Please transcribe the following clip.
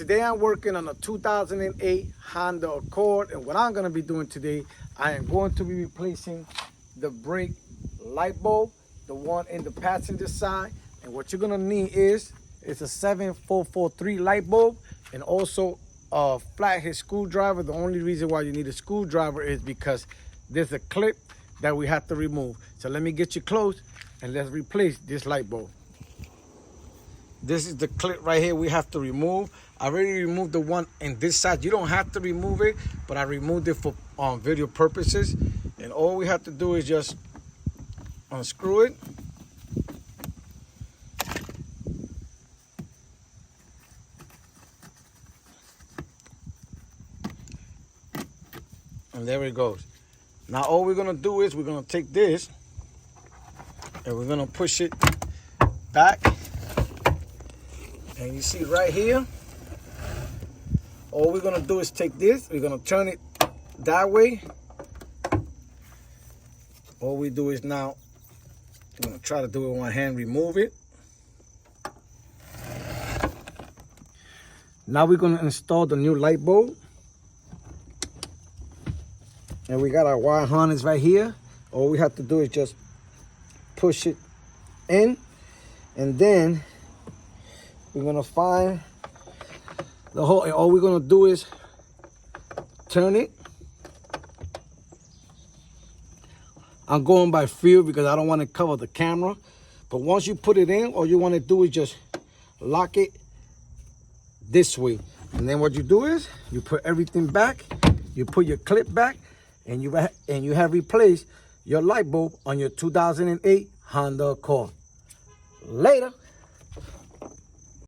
today I'm working on a 2008 Honda Accord, and what I'm going to be doing today, I am going to be replacing the brake light bulb, the one in the passenger side. And what you're going to need is it's a 7443 light bulb and also a flathead screwdriver. The only reason why you need a screwdriver is because there's a clip that we have to remove. So let me get you close and let's replace this light bulb. This is the clip right here we have to remove. I already removed the one in this side. You don't have to remove it, but I removed it for video purposes. And all we have to do is just unscrew it. And there it goes. Now all we're gonna do is we're gonna take this and we're gonna push it back. And you see right here, all we're gonna do is take this, we're gonna turn it that way. All we do is now, I'm gonna try to do it with one hand, remove it. Now we're gonna install the new light bulb. And we got our wire harness right here. All we have to do is just push it in, and then we're gonna find the hole, and all we're gonna do is turn it. I'm going by feel because I don't want to cover the camera. But once you put it in, all you want to do is just lock it this way. And then what you do is you put everything back, you put your clip back, and you have replaced your light bulb on your 2008 Honda Accord. Later.